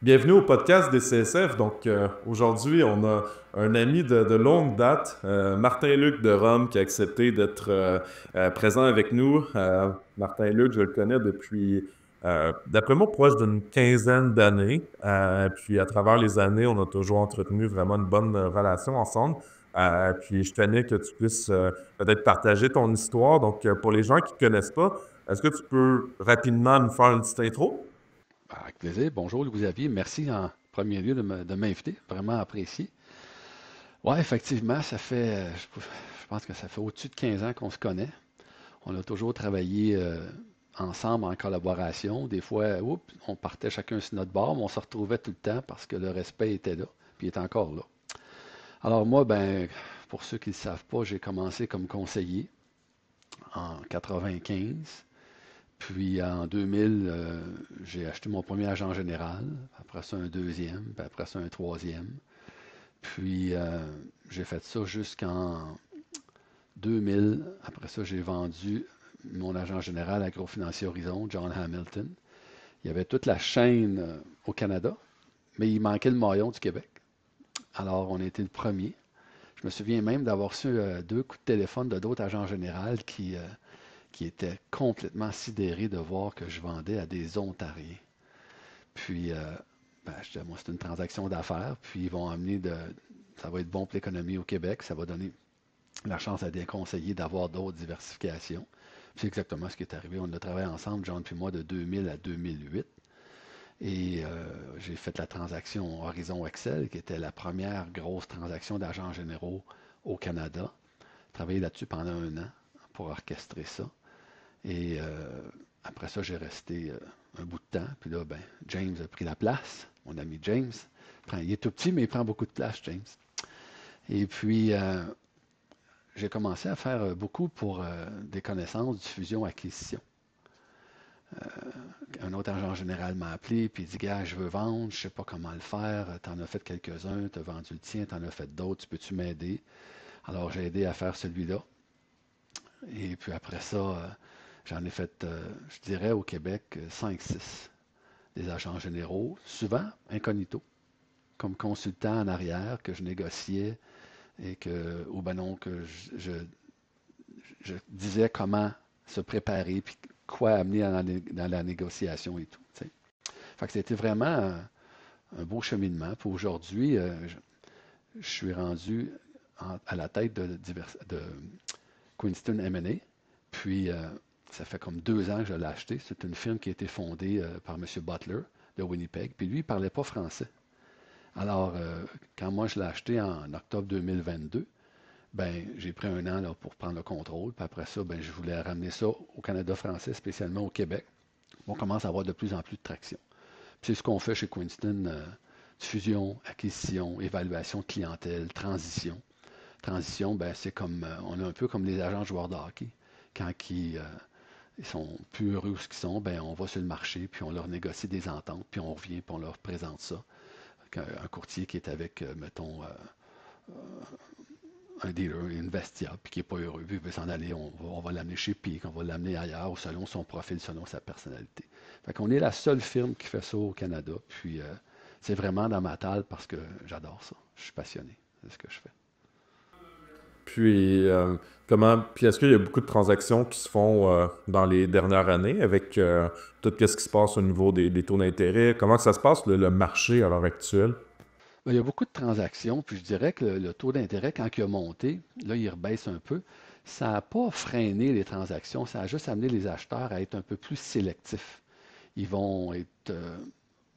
Bienvenue au podcast des CSF. Donc, aujourd'hui, on a un ami de longue date, Martin-Luc de Rome, qui a accepté d'être présent avec nous. Martin-Luc, je le connais depuis, d'après moi, proche d'une quinzaine d'années. Puis, à travers les années, on a toujours entretenu vraiment une bonne relation ensemble. Puis, je tenais que tu puisses peut-être partager ton histoire. Donc, pour les gens qui ne connaissent pas, est-ce que tu peux rapidement nous faire une petite intro? Avec plaisir. Bonjour, Louis-Xavier. Merci en premier lieu de m'inviter. Vraiment apprécié. Ouais, effectivement, je pense que ça fait au-dessus de 15 ans qu'on se connaît. On a toujours travaillé ensemble en collaboration. Des fois, oups, on partait chacun sur notre bord, mais on se retrouvait tout le temps parce que le respect était là, puis il est encore là. Alors moi, ben, pour ceux qui ne le savent pas, j'ai commencé comme conseiller en 95. Puis en 2000, j'ai acheté mon premier agent général, après ça un deuxième, puis après ça un troisième. Puis j'ai fait ça jusqu'en 2000. Après ça, j'ai vendu mon agent général à Agrofinancier Horizon, John Hamilton. Il y avait toute la chaîne au Canada, mais il manquait le maillon du Québec. Alors, on a été le premier. Je me souviens même d'avoir reçu deux coups de téléphone de d'autres agents généraux qui étaient complètement sidérés de voir que je vendais à des Ontariens. Puis, ben, je disais, moi, c'est une transaction d'affaires, puis ils vont amener ça va être bon pour l'économie au Québec, ça va donner la chance à des conseillers d'avoir d'autres diversifications. C'est exactement ce qui est arrivé. On a travaillé ensemble, John puis moi, de 2000 à 2008. Et j'ai fait la transaction Horizon Excel, qui était la première grosse transaction d'agents généraux au Canada. Travaillé là-dessus pendant un an pour orchestrer ça. Et après ça, j'ai resté un bout de temps. Puis là, ben, James a pris la place, mon ami James. Il est tout petit, mais il prend beaucoup de place, James. Et puis, j'ai commencé à faire beaucoup pour des connaissances de fusion-acquisition. Un autre agent général m'a appelé, puis il dit, gars, je veux vendre, je ne sais pas comment le faire. Tu en as fait quelques-uns, tu as vendu le tien, tu en as fait d'autres, tu peux-tu m'aider? Alors, j'ai aidé à faire celui-là. Et puis après ça, j'en ai fait, je dirais, au Québec, 5-6 des agents généraux, souvent incognito, comme consultant en arrière, que je négociais et que, ou ben non, que je disais comment se préparer, puis quoi amener dans la négociation et tout. T'sais. Fait que c'était vraiment un beau cheminement. Puis aujourd'hui, je suis rendu à la tête de Queenston M&A. Puis, ça fait comme 2 ans que je l'ai acheté. C'est une firme qui a été fondée par M. Butler de Winnipeg. Puis lui, il ne parlait pas français. Alors, quand moi je l'ai acheté en octobre 2022, ben, j'ai pris un an là, pour prendre le contrôle. Puis après ça, ben, je voulais ramener ça au Canada français, spécialement au Québec. On commence à avoir de plus en plus de traction. Puis c'est ce qu'on fait chez Queenston. Fusion, acquisition, évaluation de clientèle, transition. Transition, ben, c'est comme, on est un peu comme les agents joueurs de hockey. Quand ils sont plus heureux ce qu'ils sont, ben, on va sur le marché, puis on leur négocie des ententes, puis on revient, puis on leur présente ça. Un courtier qui est avec, mettons, un dealer, une Vestia, puis qui n'est pas heureux, puis il veut s'en aller, on va l'amener chez Peak, on va l'amener ailleurs, selon son profil, selon sa personnalité. Fait qu'on est la seule firme qui fait ça au Canada, puis c'est vraiment dans ma table parce que j'adore ça. Je suis passionné de ce que je fais. Puis, puis est-ce qu'il y a beaucoup de transactions qui se font dans les dernières années avec tout ce qui se passe au niveau des taux d'intérêt? Comment ça se passe, le marché à l'heure actuelle? Ben, il y a beaucoup de transactions, puis je dirais que le taux d'intérêt, quand il a monté, là, il rebaisse un peu. Ça n'a pas freiné les transactions, ça a juste amené les acheteurs à être un peu plus sélectifs. Ils vont être,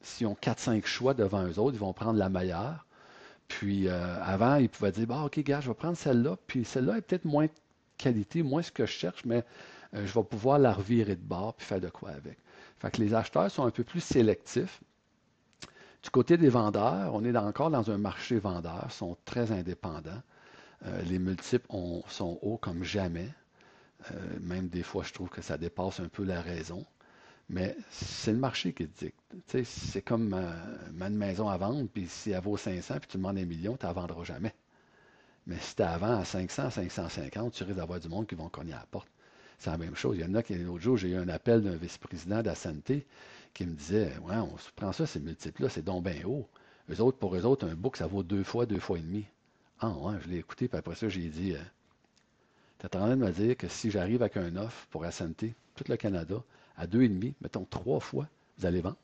s'ils ont 4-5 choix devant eux autres, ils vont prendre la meilleure. Puis avant, ils pouvaient dire, bah, OK, gars, je vais prendre celle-là, puis celle-là est peut-être moins de qualité, moins ce que je cherche, mais je vais pouvoir la revirer de bord puis faire de quoi avec. Fait que les acheteurs sont un peu plus sélectifs. Du côté des vendeurs, on est encore dans un marché vendeur, sont très indépendants. Les multiples sont hauts comme jamais. Même des fois, je trouve que ça dépasse un peu la raison. Mais c'est le marché qui te dicte. Tu sais, c'est comme une maison à vendre, puis si elle vaut 500, puis tu demandes 1 million, tu ne la vendras jamais. Mais si tu la vends à 500, 550, tu risques d'avoir du monde qui vont cogner à la porte. C'est la même chose. Il y en a qui, l'autre jour, j'ai eu un appel d'un vice-président de la santé. qui me disaient, ouais, on se prend ça, ces multiples-là, c'est donc bien haut. Pour eux autres, un book, ça vaut deux fois et demi. Ah ouais, je l'ai écouté, puis après ça, j'ai dit, tu es en train de me dire que si j'arrive avec un offre pour Ascenté, tout le Canada, à deux et demi, mettons trois fois, vous allez vendre.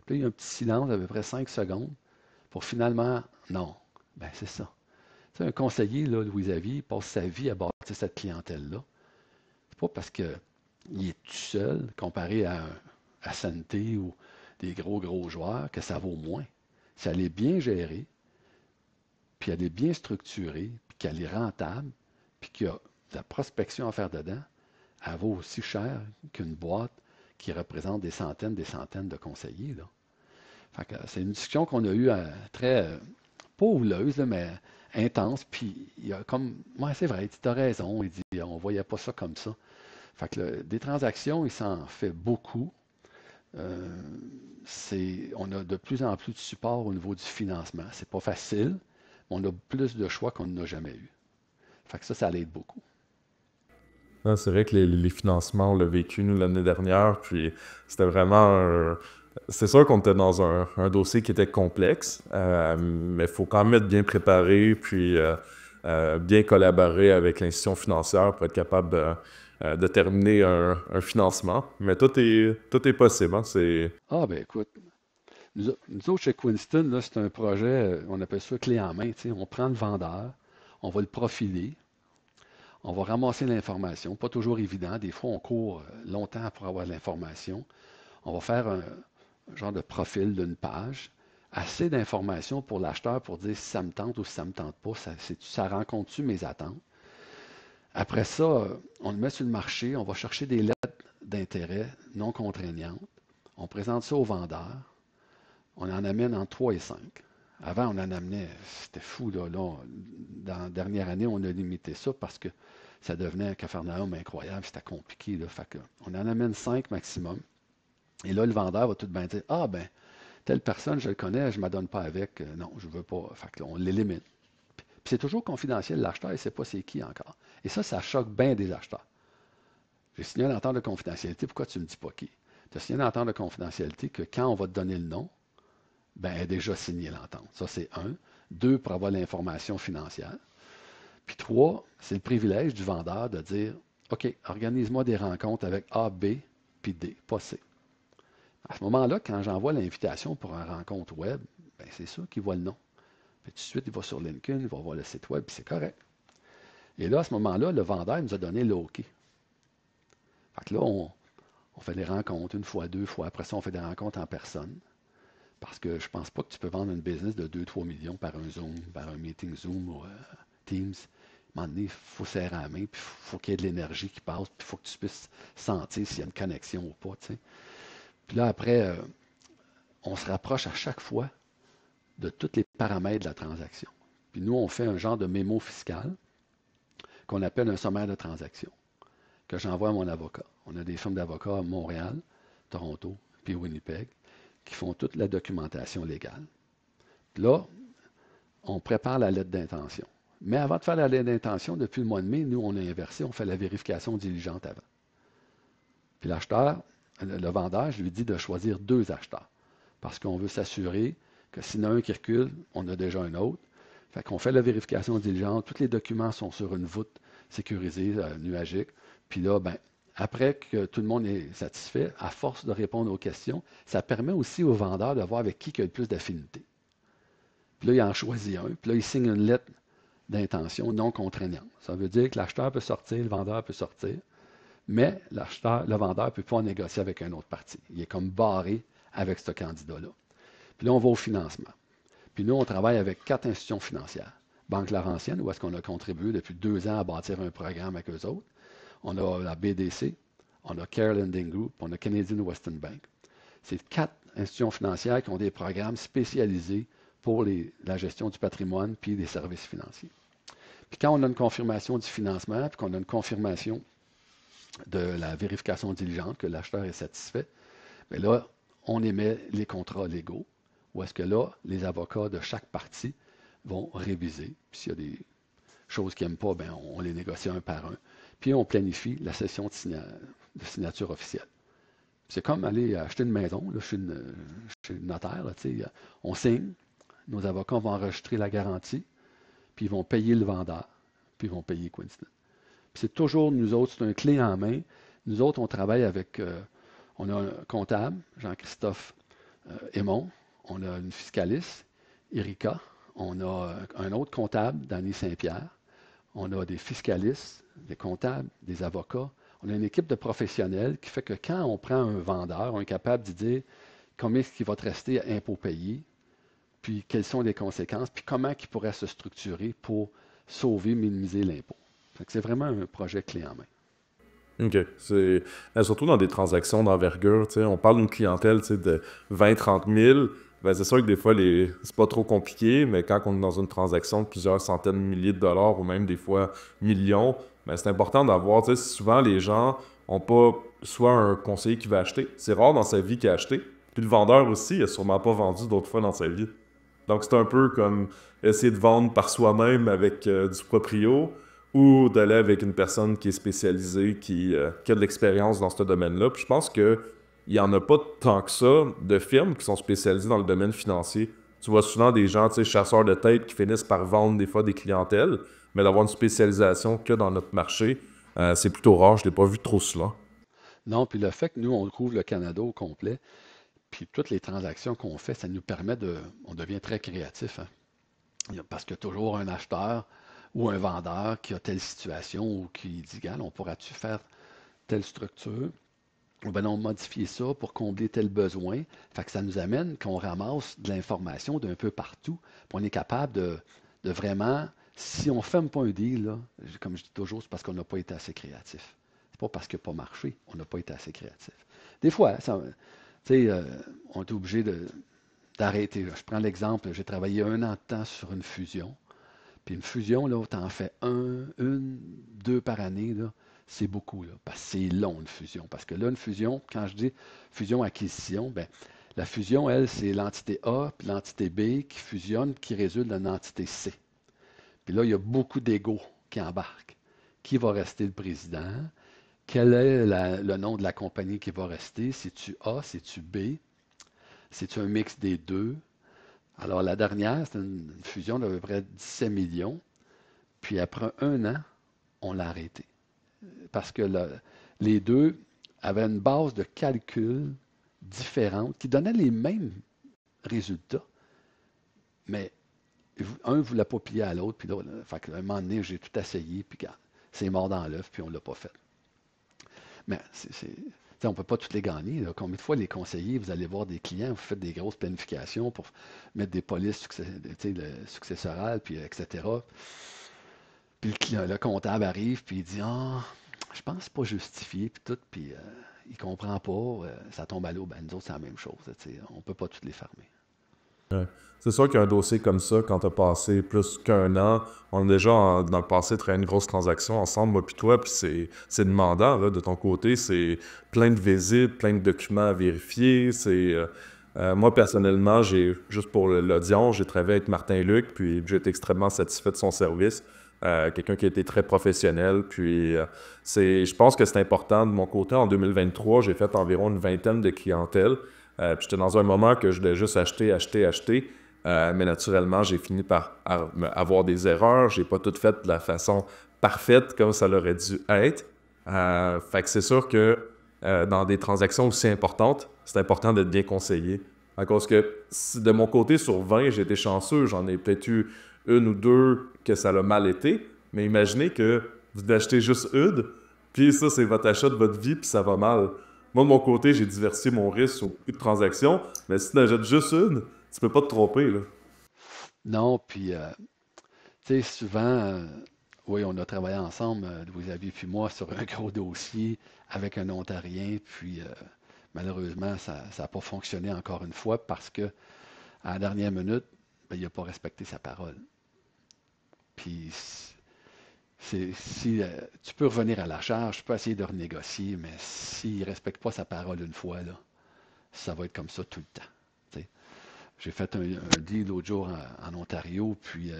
Puis là, il y a un petit silence d'à peu près 5 secondes pour finalement, non. Ben, c'est ça. Tu sais, un conseiller, là, Louis Xavier, il passe sa vie à bâtir cette clientèle-là. C'est pas parce qu'il est tout seul comparé à Santé ou des gros joueurs que ça vaut moins. Si elle est bien gérée, puis elle est bien structurée, puis qu'elle est rentable, puis qu'il y a de la prospection à faire dedans, elle vaut aussi cher qu'une boîte qui représente des centaines de conseillers, là. Fait que c'est une discussion qu'on a eue très, pas houleuse, là, mais intense. Puis il y a comme, ouais, c'est vrai, tu as raison. Il dit, on voyait pas ça comme ça. Fait que des transactions, il s'en fait beaucoup. Euh, on a de plus en plus de support au niveau du financement. C'est pas facile, mais on a plus de choix qu'on n'a jamais eu. Fait que ça l'aide beaucoup. Ah, c'est vrai que les financements, on l'a vécu, nous, l'année dernière, puis c'était vraiment c'est sûr qu'on était dans un dossier qui était complexe, mais il faut quand même être bien préparé, puis bien collaborer avec l'institution financière pour être capable de terminer un financement. Mais tout est possible, hein, Ah, ben écoute, nous autres, chez Quinston, là, c'est un projet, on appelle ça clé en main. Tu sais. On prend le vendeur, on va le profiler, on va ramasser l'information. Pas toujours évident. Des fois, on court longtemps pour avoir de l'information. On va faire un genre de profil d'une page. Assez d'informations pour l'acheteur pour dire si ça me tente ou si ça ne me tente pas. Ça rencontre-tu mes attentes? Après ça, on le met sur le marché. On va chercher des lettres d'intérêt non contraignantes. On présente ça au vendeur. On en amène en 3 et 5. Avant, on en amenait, c'était fou, là. Dans la dernière année, on a limité ça parce que ça devenait un capharnaüm incroyable, c'était compliqué, là. Fait que on en amène 5 maximum. Et là, le vendeur va tout de bien dire, ah ben, telle personne, je le connais, je ne m'adonne pas avec, non, je ne veux pas. Fait que là, on l'élimine. Puis c'est toujours confidentiel, l'acheteur, il ne sait pas c'est qui encore. Et ça choque bien des acheteurs. J'ai signé une entente de confidentialité, pourquoi tu ne me dis pas qui? Tu as signé une entente de confidentialité que quand on va te donner le nom, ben, elle a déjà signé l'entente. Ça, c'est un. Deux, pour avoir l'information financière. Puis trois, c'est le privilège du vendeur de dire, OK, organise-moi des rencontres avec A, B, puis D, pas C. À ce moment-là, quand j'envoie l'invitation pour une rencontre web, ben, c'est sûr qu'il voit le nom. Puis tout de suite, il va sur LinkedIn, il va voir le site web, puis c'est correct. Et là, à ce moment-là, le vendeur nous a donné le OK. Fait que là, on fait des rencontres une fois, deux fois. Après ça, on fait des rencontres en personne. Parce que je ne pense pas que tu peux vendre une business de 2-3 millions par un Zoom, par un meeting Zoom ou Teams. À un moment donné, il faut serrer la main, puis il faut qu'il y ait de l'énergie qui passe, puis il faut que tu puisses sentir s'il y a une connexion ou pas. Tu sais. Puis là, après, on se rapproche à chaque fois de tous les paramètres de la transaction. Puis nous, on fait un genre de mémo fiscal qu'on appelle un sommaire de transaction, que j'envoie à mon avocat. On a des firmes d'avocats à Montréal, Toronto, puis Winnipeg, qui font toute la documentation légale. Puis là, on prépare la lettre d'intention. Mais avant de faire la lettre d'intention, depuis le mois de mai, nous, on a inversé, on fait la vérification diligente avant. Puis l'acheteur, le vendeur, je lui dis de choisir 2 acheteurs. Parce qu'on veut s'assurer que s'il y en a un qui recule, on a déjà un autre. Fait qu'on fait la vérification diligente, tous les documents sont sur une voûte sécurisée, nuagique. Puis là, ben, après que tout le monde est satisfait, à force de répondre aux questions, ça permet aussi au vendeur de voir avec qui il a le plus d'affinité. Puis là, il en choisit un, puis là, il signe une lettre d'intention non contraignante. Ça veut dire que l'acheteur peut sortir, le vendeur peut sortir, mais le vendeur ne peut pas négocier avec un autre parti. Il est comme barré avec ce candidat-là. Puis là, on va au financement. Puis nous, on travaille avec 4 institutions financières. Banque Laurentienne, où est-ce qu'on a contribué depuis 2 ans à bâtir un programme avec eux autres. On a la BDC, on a Care Lending Group, on a Canadian Western Bank. C'est 4 institutions financières qui ont des programmes spécialisés pour la gestion du patrimoine puis des services financiers. Puis quand on a une confirmation du financement, puis qu'on a une confirmation de la vérification diligente, que l'acheteur est satisfait, bien là, on émet les contrats légaux, où est-ce que là, les avocats de chaque partie vont réviser. Puis s'il y a des choses qu'ils n'aiment pas, bien, on les négocie un par un. Puis on planifie la session de signature officielle. C'est comme aller acheter une maison, là, chez le notaire, là, tu sais, on signe, nos avocats vont enregistrer la garantie, puis ils vont payer le vendeur, puis ils vont payer Quincenet. Puis c'est toujours nous autres, c'est un clé en main. Nous autres, on travaille avec, on a un comptable, Jean-Christophe Aymon, on a une fiscaliste, Erika, on a un autre comptable, Danny Saint-Pierre, on a des fiscalistes, des comptables, des avocats. On a une équipe de professionnels qui fait que quand on prend un vendeur, on est capable de dire combien est-ce qu'il va te rester à impôt payé, puis quelles sont les conséquences, puis comment il pourrait se structurer pour sauver, minimiser l'impôt. C'est vraiment un projet clé en main. OK. Surtout dans des transactions d'envergure, tu sais, on parle d'une clientèle, tu sais, de 20-30 000. Ben, c'est sûr que des fois, c'est pas trop compliqué, mais quand on est dans une transaction de plusieurs centaines de milliers de dollars ou même des fois millions, ben, c'est important d'avoir, tu sais, souvent les gens ont pas soit un conseiller qui va acheter. C'est rare dans sa vie qu'il a acheté. Puis le vendeur aussi, il a sûrement pas vendu d'autres fois dans sa vie. Donc c'est un peu comme essayer de vendre par soi-même avec du proprio ou d'aller avec une personne qui est spécialisée, qui a de l'expérience dans ce domaine-là. Puis je pense que il n'y en a pas tant que ça de firmes qui sont spécialisées dans le domaine financier. Tu vois souvent des gens, tu sais, chasseurs de tête qui finissent par vendre des fois des clientèles, mais d'avoir une spécialisation que dans notre marché, c'est plutôt rare. Je ne l'ai pas vu trop souvent. Non, puis le fait que nous, on couvre le Canada au complet, puis toutes les transactions qu'on fait, ça nous permet on devient très créatif, hein. Parce qu'il y a toujours un acheteur ou un vendeur qui a telle situation ou qui dit, regarde, on pourra-tu faire telle structure? Ou bien on modifier ça pour combler tel besoin. Fait que ça nous amène qu'on ramasse de l'information d'un peu partout. Puis on est capable de vraiment, si on ne ferme pas un deal, là, comme je dis toujours, c'est parce qu'on n'a pas été assez créatif. C'est pas parce qu'il n'a pas marché, on n'a pas été assez créatif. Des fois, on est obligé d'arrêter. Je prends l'exemple, j'ai travaillé 1 an de temps sur une fusion. Puis une fusion, là, tu en fais une, deux par année, là, c'est beaucoup, là, parce que c'est long, une fusion. Parce que là, une fusion, quand je dis fusion-acquisition, ben, la fusion, elle, c'est l'entité A puis l'entité B qui fusionnent, qui résultent d'une entité C. Puis là, il y a beaucoup d'égos qui embarquent. Qui va rester le président? Quel est le nom de la compagnie qui va rester? C'est-tu A? C'est-tu B? C'est-tu un mix des deux? Alors, la dernière, c'est une fusion d'à peu près 17 millions. Puis après 1 an, on l'a arrêté. Parce que les deux avaient une base de calcul différente qui donnait les mêmes résultats, mais un ne voulait pas plier à l'autre, puis l'autre. Fait qu'à un moment donné, j'ai tout essayé, puis c'est mort dans l'œuf, puis on ne l'a pas fait. Mais on ne peut pas toutes les gagner, là. Combien de fois les conseillers, vous allez voir des clients, vous faites des grosses planifications pour mettre des polices successorales, puis etc. Puis le comptable arrive, puis il dit ah, je pense pas justifié, puis tout, puis il comprend pas, ça tombe à l'eau. Ben, nous autres, c'est la même chose. On ne peut pas toutes les fermer. Ouais. C'est sûr qu'un dossier comme ça, quand tu as passé plus qu'1 an, on a déjà dans le passé travaillé une grosse transaction ensemble, moi puis toi, puis c'est demandant là, de ton côté. C'est plein de visites, plein de documents à vérifier. Moi, personnellement, juste pour l'audience, j'ai travaillé avec Martin Luc, puis j'ai été extrêmement satisfait de son service. Quelqu'un qui a été très professionnel. Puis, je pense que c'est important. De mon côté, en 2023, j'ai fait environ une vingtaine de clientèles. Puis j'étais dans un moment que je devais juste acheter, acheter, acheter. Mais naturellement, j'ai fini par avoir des erreurs. J'ai pas tout fait de la façon parfaite comme ça l'aurait dû être. Fait que c'est sûr que dans des transactions aussi importantes, c'est important d'être bien conseillé. À cause que de mon côté, sur 20, j'ai été chanceux. J'en ai peut-être eu une ou deux que ça l'a mal été. Mais imaginez que vous achetez juste une, puis ça, c'est votre achat de votre vie, puis ça va mal. Moi, de mon côté, j'ai diversifié mon risque sur beaucoup de transactions, mais si tu n'achètes juste une, tu peux pas te tromper, là. Non, puis, tu sais, souvent, oui, on a travaillé ensemble, Louis-Xavier puis moi, sur un gros dossier avec un Ontarien, puis malheureusement, ça n'a pas fonctionné encore une fois parce que à la dernière minute, ben, il n'a pas respecté sa parole. Puis, si tu peux revenir à la charge, tu peux essayer de renégocier, mais s'il ne respecte pas sa parole une fois, là, ça va être comme ça tout le temps. T'sais. J'ai fait un deal l'autre jour en Ontario, puis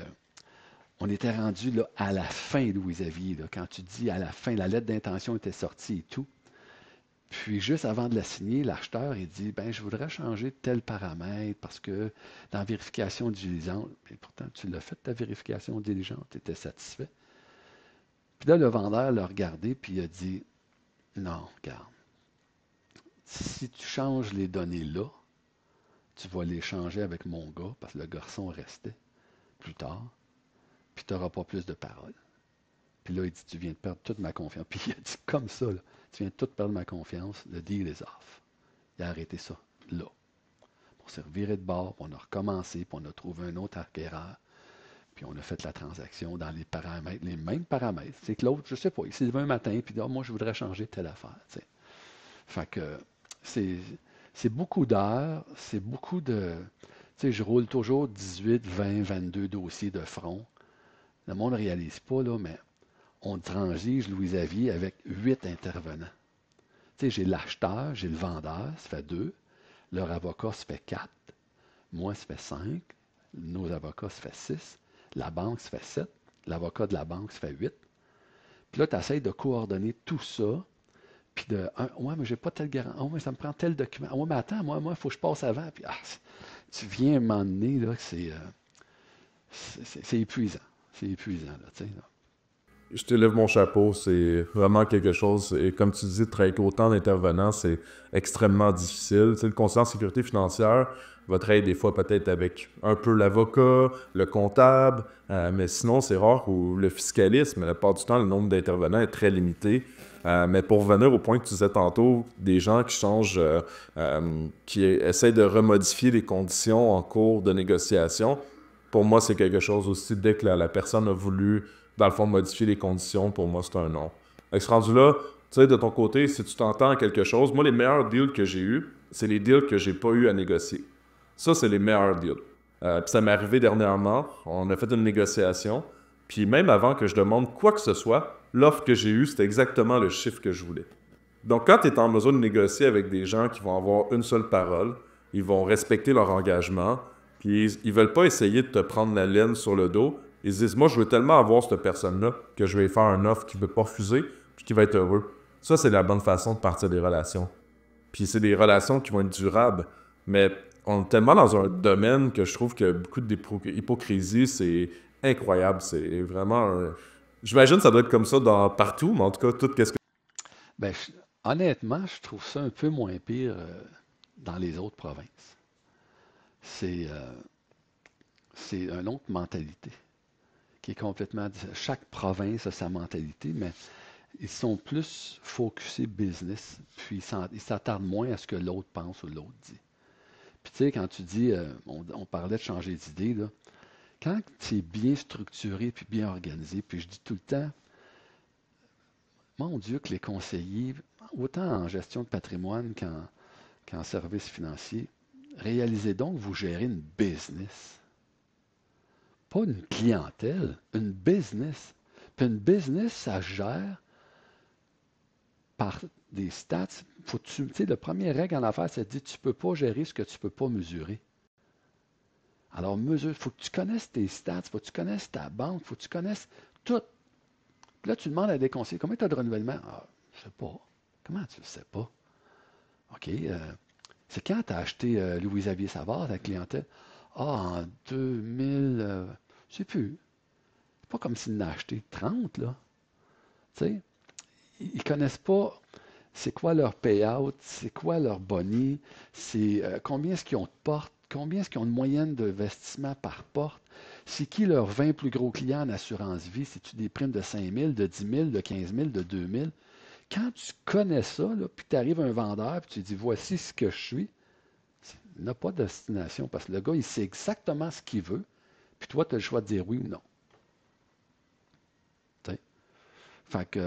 on était rendu là, à la fin, Louis-Xavier. Quand tu dis à la fin, la lettre d'intention était sortie et tout. Puis juste avant de la signer, l'acheteur, il dit, ben, je voudrais changer tel paramètre parce que dans la vérification diligente, mais pourtant, tu l'as fait ta vérification diligente, tu étais satisfait. Puis là, le vendeur l'a regardé, puis il a dit, non, regarde, si tu changes les données là, tu vas les changer avec mon gars, parce que le garçon restait plus tard, puis tu n'auras pas plus de paroles. Puis là, il dit, tu viens de perdre toute ma confiance. Puis il a dit comme ça, là, tu viens de tout perdre ma confiance, le deal is off. Il a arrêté ça, là. On s'est reviré de bord, puis on a recommencé, puis on a trouvé un autre acquéreur, puis on a fait la transaction dans les paramètres, les mêmes paramètres. C'est que l'autre, je ne sais pas, il s'est levé un matin, puis il dit, ah, moi, je voudrais changer telle affaire. T'sais. Fait que c'est, c'est beaucoup d'heures, c'est beaucoup de... Tu sais, je roule toujours 18, 20, 22 dossiers de front. Le monde ne réalise pas, là, mais on transige Louis-Xavier avec 8 intervenants. Tu sais, j'ai l'acheteur, j'ai le vendeur, ça fait 2. Leur avocat, ça fait 4. Moi, ça fait 5. Nos avocats, ça fait 6. La banque, ça fait 7. L'avocat de la banque, ça fait 8. Puis là, tu essaies de coordonner tout ça. Puis ouais, mais j'ai pas tel garant. Oh, mais ça me prend tel document. Oh, mais attends, moi, il faut que je passe avant. Puis, tu viens à un moment donné, là, que c'est épuisant. C'est épuisant, là, tu sais. Là. Je te lève mon chapeau, c'est vraiment quelque chose. Et comme tu dis, de travailler avec autant d'intervenants, c'est extrêmement difficile. Tu sais, le conseiller en sécurité financière va travailler des fois peut-être avec un peu l'avocat, le comptable, mais sinon, c'est rare où le fiscalisme, la plupart du temps, le nombre d'intervenants est très limité. Mais pour revenir au point que tu disais tantôt, des gens qui changent, qui essaient de remodifier les conditions en cours de négociation, pour moi, c'est quelque chose aussi, dès que la personne a voulu dans le fond, modifier les conditions, pour moi, c'est un non. Avec ce rendu-là, tu sais, de ton côté, si tu t'entends à quelque chose, moi, les meilleurs deals que j'ai eus, c'est les deals que j'ai pas eu à négocier. Ça, c'est les meilleurs deals. Puis ça m'est arrivé dernièrement, on a fait une négociation, puis même avant que je demande quoi que ce soit, l'offre que j'ai eue, c'était exactement le chiffre que je voulais. Donc, quand tu es en mesure de négocier avec des gens qui vont avoir une seule parole, ils vont respecter leur engagement, puis ils veulent pas essayer de te prendre la laine sur le dos. Ils se disent, moi, je veux tellement avoir cette personne-là que je vais faire un offre qui ne veut pas refuser, puis qui va être heureux. Ça, c'est la bonne façon de partir des relations. Puis c'est des relations qui vont être durables. Mais on est tellement dans un domaine que je trouve que beaucoup d'hypocrisie, c'est incroyable. C'est vraiment... J'imagine que ça doit être comme ça partout, mais en tout cas, tout qu'est-ce que... Ben, honnêtement, je trouve ça un peu moins pire dans les autres provinces. C'est c'est une autre mentalité qui est complètement différente. Chaque province a sa mentalité, mais ils sont plus focusés business, puis ils s'attardent moins à ce que l'autre pense ou l'autre dit. Puis tu sais, quand tu dis, on parlait de changer d'idée, là, quand c'est bien structuré puis bien organisé, puis je dis tout le temps, mon Dieu, que les conseillers, autant en gestion de patrimoine qu'en services financiers, réalisez donc que vous gérez une business. Pas une clientèle, une business. Puis une business, ça gère par des stats. Tu sais, la première règle en affaires, c'est de dire tu ne peux pas gérer ce que tu ne peux pas mesurer. Alors, mesure, il faut que tu connaisses tes stats, il faut que tu connaisses ta banque, il faut que tu connaisses tout. Puis là, tu demandes à des conseillers, combien tu as de renouvellement? Ah, je ne sais pas. Comment tu ne le sais pas? OK. C'est quand tu as acheté Louis-Xavier Savard, ta clientèle? Ah, en 2000, je ne sais plus. C'est pas comme s'il en a acheté 30, là. Tu sais, ils ne connaissent pas c'est quoi leur payout, c'est quoi leur boni, c'est combien est-ce qu'ils ont de portes, combien est-ce qu'ils ont de moyenne d'investissement par porte, c'est qui leurs 20 plus gros clients en assurance vie, c'est-tu des primes de 5 000, de 10 000, de 15 000, de 2 000. Quand tu connais ça, là, puis tu arrives à un vendeur, puis tu dis voici ce que je suis, il n'a pas de destination parce que le gars, il sait exactement ce qu'il veut, puis toi, tu as le choix de dire oui ou non. T'sais? Fait que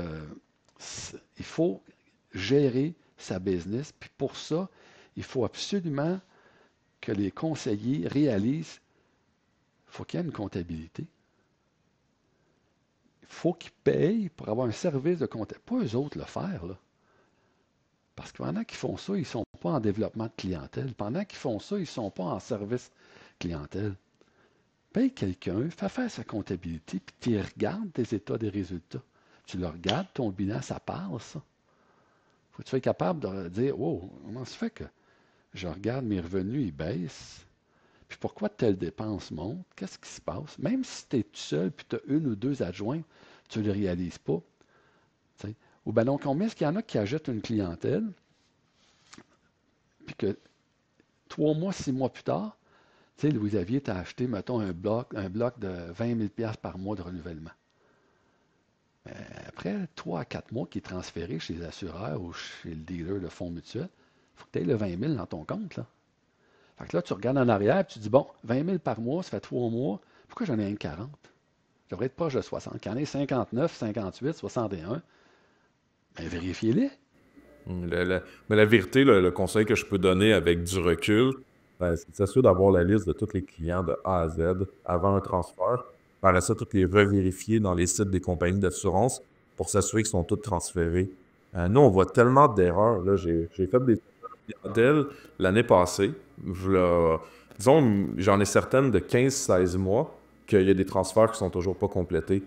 il faut gérer sa business. Puis pour ça, il faut absolument que les conseillers réalisent qu'il faut qu'il y ait une comptabilité. Il faut qu'ils payent pour avoir un service de comptabilité. Pas eux autres le faire, là. Parce que pendant qu'ils font ça, ils ne sont pas en développement de clientèle. Pendant qu'ils font ça, ils ne sont pas en service clientèle. Paye quelqu'un, fais faire sa comptabilité, puis tu regardes tes états des résultats. Tu le regardes, ton bilan, ça parle, ça. Faut que tu sois capable de dire, wow, comment se fait que je regarde mes revenus, ils baissent, puis pourquoi telle dépense monte? Qu'est-ce qui se passe? Même si tu es tout seul, puis tu as une ou deux adjoints, tu ne le réalises pas. T'sais. Ou bien donc, combien est-ce qu'il y en a qui achètent une clientèle, puis que 3 mois, 6 mois plus tard, tu sais, Louis-Xavier t'a acheté, mettons, un bloc de 20 000 $ par mois de renouvellement. Mais après 3 à 4 mois qui est transféré chez les assureurs ou chez le dealer de fonds mutuels, il faut que tu aies le 20 000 dans ton compte. Là. Fait que là, tu regardes en arrière et tu dis, bon, 20 000 par mois, ça fait 3 mois. Pourquoi j'en ai un 40? Je devrais être proche de 60. Qu'il y en ait 59, 58, 61. Bien, vérifiez-les. Mais la vérité, le conseil que je peux donner avec du recul, ben, c'est de s'assurer d'avoir la liste de tous les clients de A à Z avant un transfert. Par ça, toutes les revérifier dans les sites des compagnies d'assurance pour s'assurer qu'ils sont tous transférés. Nous, on voit tellement d'erreurs. Là, j'ai fait des clientèles l'année passée. Disons, j'en ai certaines de 15-16 mois qu'il y a des transferts qui sont toujours pas complétés.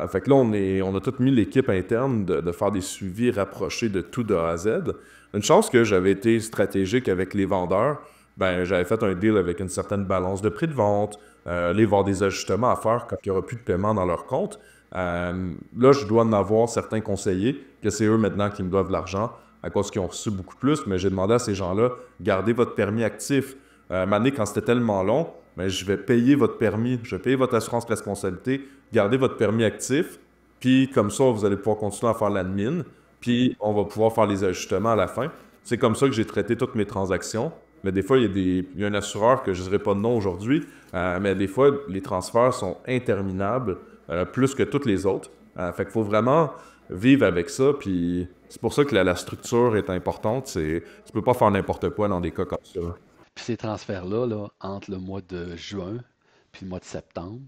Fait que là, on a tout mis l'équipe interne de faire des suivis rapprochés de tout de A à Z. Une chance que j'avais été stratégique avec les vendeurs, ben j'avais fait un deal avec une certaine balance de prix de vente, les voir des ajustements à faire quand il n'y aura plus de paiement dans leur compte. Là, je dois en avoir certains conseillers, que c'est eux maintenant qui me doivent de l'argent, à cause qu'ils ont reçu beaucoup plus, mais j'ai demandé à ces gens-là, gardez votre permis actif. À un moment donné, quand c'était tellement long, ben, je vais payer votre permis, je vais payer votre assurance responsabilité, gardez votre permis actif, puis comme ça, vous allez pouvoir continuer à faire l'admin, puis on va pouvoir faire les ajustements à la fin. C'est comme ça que j'ai traité toutes mes transactions. Mais des fois, il y a un assureur que je ne dirais pas de nom aujourd'hui, mais des fois, les transferts sont interminables, plus que toutes les autres. Fait qu'il faut vraiment vivre avec ça, puis c'est pour ça que la structure est importante. Tu peux pas faire n'importe quoi dans des cas comme ça. Puis ces transferts-là, là, entre le mois de juin puis le mois de septembre,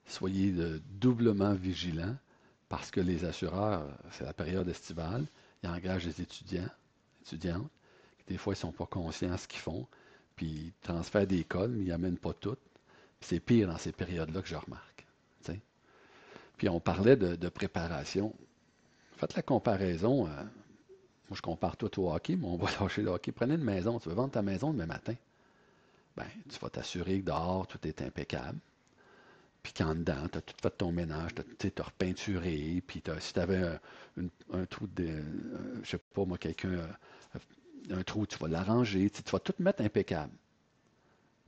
soyez doublement vigilants parce que les assureurs, c'est la période estivale, ils engagent des étudiantes, qui des fois, ils ne sont pas conscients de ce qu'ils font, puis ils transfèrent des cols, mais ils n'amènent pas toutes. Puis c'est pire dans ces périodes-là que je remarque. T'sais. Puis on parlait de préparation. Faites la comparaison. Moi, je compare tout au hockey, mais on va lâcher le hockey. Prenez une maison. Tu veux vendre ta maison demain matin. Ben, tu vas t'assurer que dehors, tout est impeccable. Puis qu'en dedans, tu as tout fait ton ménage, tu as repeinturé, puis si tu avais un trou de. Je sais pas, moi, un trou, tu vas l'arranger, tu vas tout mettre impeccable.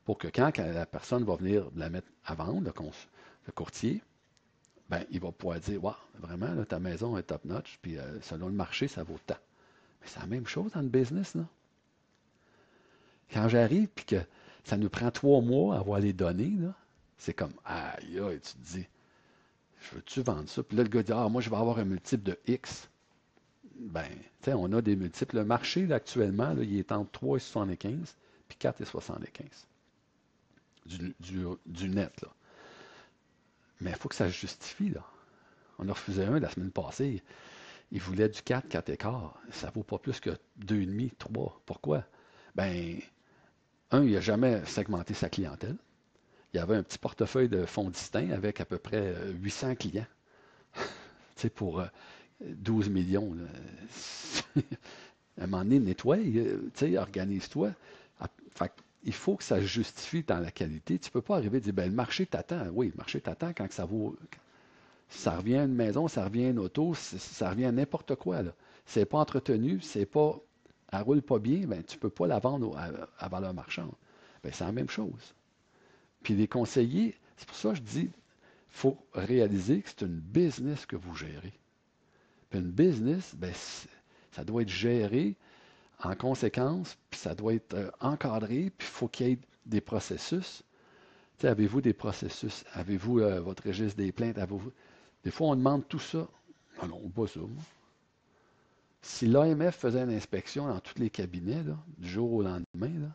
Pour que quand la personne va venir la mettre à vendre, le courtier, ben, il va pouvoir dire, waouh, vraiment, là, ta maison est top-notch, puis selon le marché, ça vaut tant. Mais c'est la même chose dans le business, là. Quand j'arrive, puis que ça nous prend 3 mois à avoir les données, là, c'est comme, aïe, aïe, tu te dis, je veux-tu vendre ça? Puis là, le gars dit, moi, je vais avoir un multiple de X. Ben, tu sais, on a des multiples. Le marché, là, actuellement, là, il est entre 3,75 puis 4,75 du net, là. Mais il faut que ça se justifie, là. On a refusé un la semaine passée. Il voulait du 4, 4 écarts. Ça ne vaut pas plus que 2,5, 3. Pourquoi? Ben, il n'a jamais segmenté sa clientèle. Il y avait un petit portefeuille de fonds distincts avec à peu près 800 clients. Tu sais, pour 12 millions. Là. À un moment donné, nettoie, tu sais, organise-toi. Fait il faut que ça se justifie dans la qualité. Tu ne peux pas arriver et dire, ben, le marché t'attend. Oui, le marché t'attend quand ça vaut. Ça revient à une maison, ça revient à une auto, ça revient à n'importe quoi. Là. C'est pas entretenu, elle roule pas bien, ben, tu ne peux pas la vendre à valeur marchande. Ben, c'est la même chose. Puis les conseillers, c'est pour ça que je dis, il faut réaliser que c'est une business que vous gérez. Puis une business, ben, ça doit être géré en conséquence, puis ça doit être encadré, puis il faut qu'il y ait des processus. T'sais, avez-vous des processus? Avez-vous votre registre des plaintes? Des fois, on demande tout ça. Non, pas ça, moi. Si l'AMF faisait une inspection dans tous les cabinets, là, du jour au lendemain, là,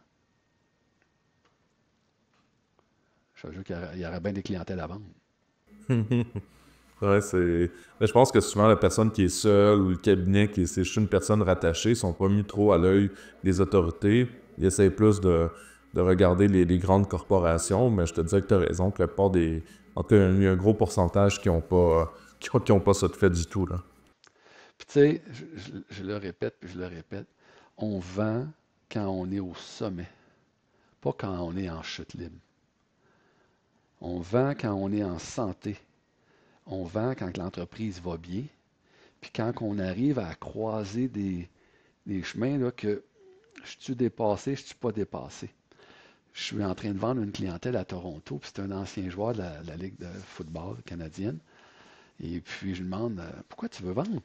je te jure qu'il y aurait bien des clientèles à vendre. Ouais, mais je pense que souvent, la personne qui est seule ou le cabinet c'est juste une personne rattachée, ils sont pas mis trop à l'œil des autorités. Ils essaient plus de regarder les grandes corporations, mais je te disais que tu as raison, que la plupart En tout cas, il y a un gros pourcentage qui n'ont pas ça de fait du tout, là. Puis tu sais, je le répète, puis je le répète, on vend quand on est au sommet, pas quand on est en chute libre. On vend quand on est en santé. On vend quand l'entreprise va bien. Puis quand on arrive à croiser des chemins là, que je suis dépassé, je suis pas dépassé. Je suis en train de vendre une clientèle à Toronto, puis c'est un ancien joueur de la Ligue de football canadienne. Et puis je lui demande pourquoi tu veux vendre?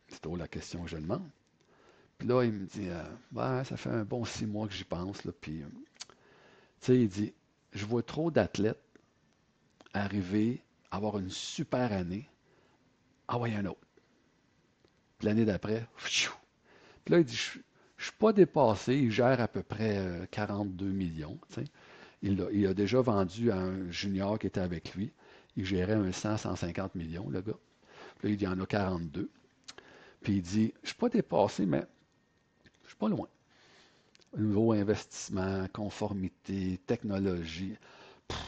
C'est toujours la question que je demande. Puis là, il me dit ben, ça fait un bon 6 mois que j'y pense. Là, puis, tu sais, il dit je vois trop d'athlètes arriver, avoir une super année, envoyer un autre. Puis l'année d'après, pfiou. Puis là, il dit je ne suis pas dépassé, il gère à peu près 42 millions. Tu sais. Il a déjà vendu à un junior qui était avec lui. Il gérait un 100-150 millions, le gars. Puis là, il y en a 42. Puis il dit, je ne suis pas dépassé, mais je ne suis pas loin. Nouveau investissement, conformité, technologie.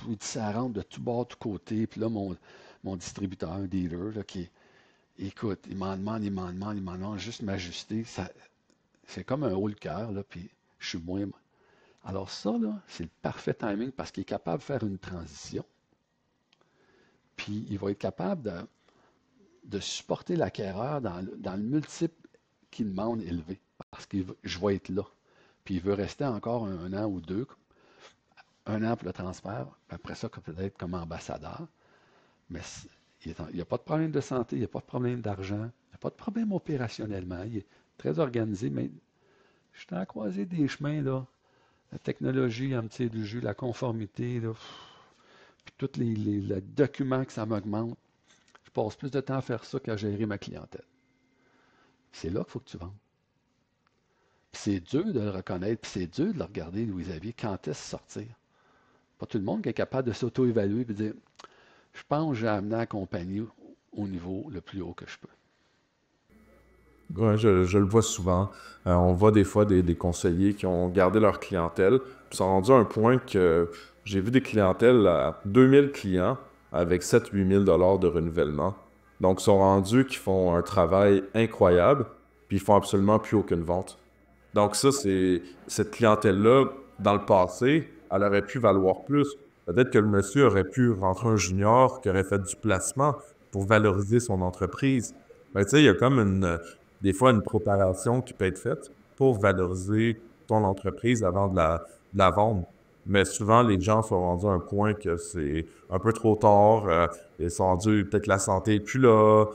Il dit, ça rentre de tout bord, de tout côté. Puis là, mon distributeur, un dealer, là, écoute, il m'en demande, juste m'ajuster. C'est comme un haut le cœur, là, puis je suis moins. Alors ça, là, c'est le parfait timing parce qu'il est capable de faire une transition. Puis il va être capable de supporter l'acquéreur dans le multiple qu'il demande élevé. Parce que je vais être là. Puis il veut rester encore un an ou deux, un an pour le transfert, puis après ça, peut-être comme ambassadeur. Mais il n'y a pas de problème de santé, il n'y a pas de problème d'argent, il n'y a pas de problème opérationnellement. Il est très organisé, mais je suis à croiser des chemins, là. La technologie, elle me tire du jus, la conformité, là, puis tous les documents que ça m'augmente. Je passe plus de temps à faire ça qu'à gérer ma clientèle. C'est là qu'il faut que tu vendes. Puis c'est dur de le reconnaître, puis c'est dur de le regarder, Louis-Xavier, quand est-ce sortir. Pas tout le monde qui est capable de s'auto-évaluer et de dire je pense que j'ai amené la compagnie au niveau le plus haut que je peux. Ouais, je le vois souvent. On voit des fois des conseillers qui ont gardé leur clientèle, puis sont rendus à un point que j'ai vu des clientèles à 2000 clients avec 7-8 000 $ de renouvellement. Donc, ils sont rendus qu'ils font un travail incroyable, puis ils font absolument plus aucune vente. Donc ça, c'est cette clientèle-là, dans le passé, elle aurait pu valoir plus. Peut-être que le monsieur aurait pu rentrer un junior qui aurait fait du placement pour valoriser son entreprise. Ben, tu sais, il y a comme des fois une préparation qui peut être faite pour valoriser ton entreprise avant de la vendre. Mais souvent, les gens sont rendus à un point que c'est un peu trop tard. Ils sont rendus, peut-être la santé n'est plus là.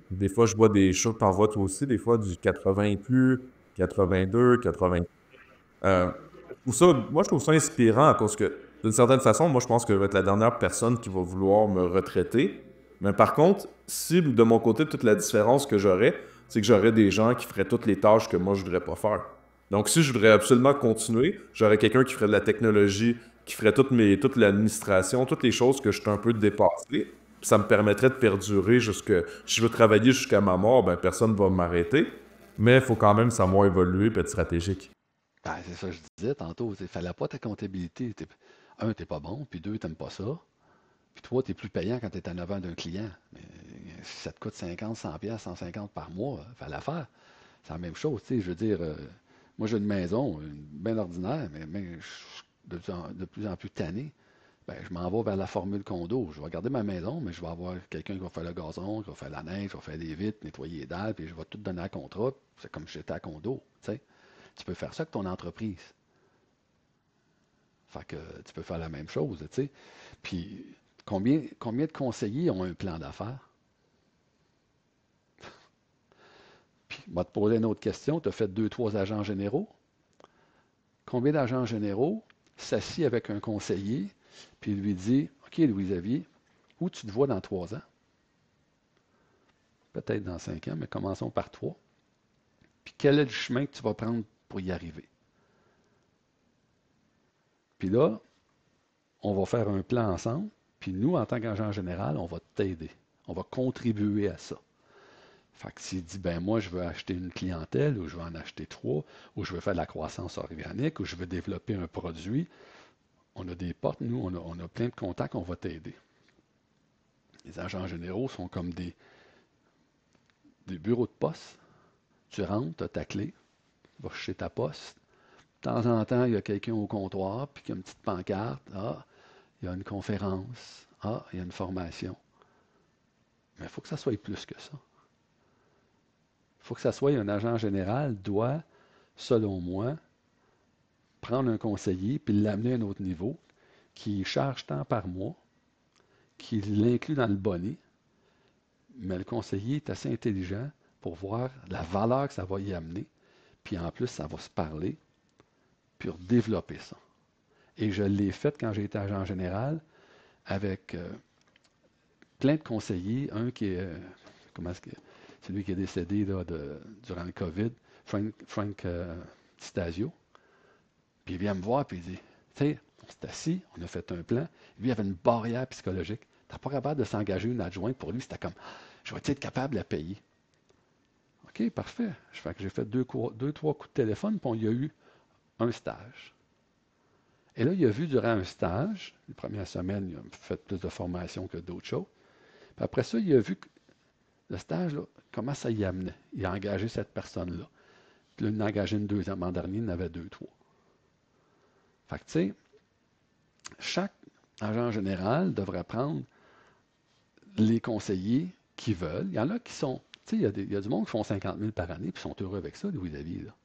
Des fois, je vois des choses, t'en vois toi aussi, des fois du 80 et plus, 82, 80. Euh, moi, je trouve ça inspirant à cause que, d'une certaine façon, moi, je pense que je vais être la dernière personne qui va vouloir me retraiter. Mais par contre, si de mon côté, toute la différence que j'aurais, c'est que j'aurais des gens qui feraient toutes les tâches que moi, je voudrais pas faire. Donc, si je voudrais absolument continuer, j'aurais quelqu'un qui ferait de la technologie, qui ferait toute l'administration, toutes les choses que je suis un peu dépassé. Puis ça me permettrait de perdurer jusque. Si je veux travailler jusqu'à ma mort, ben personne ne va m'arrêter. Mais il faut quand même savoir évoluer et être stratégique. Ben, c'est ça que je disais tantôt. Il ne fallait pas ta comptabilité. Un, tu n'es pas bon, puis deux, tu n'aimes pas ça. Puis trois, tu es plus payant quand tu es en avant d'un client. Mais si ça te coûte 50, 100 pièces, 150 par mois, il fallait faire. C'est la même chose. Je veux dire, moi, j'ai une maison, bien ordinaire, mais je suis de plus en plus tanné. Ben, je m'en vais vers la formule condo. Je vais garder ma maison, mais je vais avoir quelqu'un qui va faire le gazon, qui va faire la neige, qui va faire les vitres, nettoyer les dalles, puis je vais tout donner à contrat. C'est comme si j'étais à condo. T'sais. Tu peux faire ça avec ton entreprise. Fait que tu peux faire la même chose. T'sais. Puis combien de conseillers ont un plan d'affaires? Puis, je vais te poser une autre question. Tu as fait deux, trois agents généraux. Combien d'agents généraux s'assient avec un conseiller puis lui dit OK, Louis-Xavier, où tu te vois dans 3 ans? Peut-être dans 5 ans, mais commençons par 3. Puis quel est le chemin que tu vas prendre pour y arriver? Puis là, on va faire un plan ensemble. Puis nous, en tant qu'agent général, on va t'aider. On va contribuer à ça. Fait que s'il dit, ben moi, je veux acheter une clientèle, ou je veux en acheter 3, ou je veux faire de la croissance organique, ou je veux développer un produit, on a des portes, nous, on a plein de contacts, on va t'aider. Les agents généraux sont comme des bureaux de poste. Tu rentres, tu as ta clé, tu vas chercher ta poste. De temps en temps, il y a quelqu'un au comptoir, puis qui a une petite pancarte. Ah, il y a une conférence. Ah, il y a une formation. Mais il faut que ça soit plus que ça. Il faut que ça soit un agent général doit, selon moi, prendre un conseiller puis l'amener à un autre niveau, qui charge tant par mois, qui l'inclut dans le bonnet, mais le conseiller est assez intelligent pour voir la valeur que ça va y amener, puis en plus, ça va se parler, puis développer ça. Et je l'ai fait quand j'ai été agent général avec plein de conseillers. Un qui est, c'est lui qui est décédé là, durant le COVID, Frank Stasio. Puis il vient me voir, puis il dit, tu sais, on s'est assis, on a fait un plan. Lui, il avait une barrière psychologique. Tu n'es pas capable de s'engager une adjointe. Pour lui, c'était comme, je vais être capable de la payer. OK, parfait. J'ai fait deux, trois coups de téléphone, puis il y a eu un stage. Et là, il a vu durant un stage, les premières semaines, il a fait plus de formation que d'autres choses. Puis après ça, il a vu le stage, là, comment ça y amenait. Il a engagé cette personne-là. Puis là, il en a engagé une deuxième. L'an dernier, il en avait deux, trois. Fait que, tu sais, chaque agent général devrait prendre les conseillers qui veulent. Il y en a qui sont, tu sais, il y a du monde qui font 50 000 par année, puis sont heureux avec ça, Louis-David, là.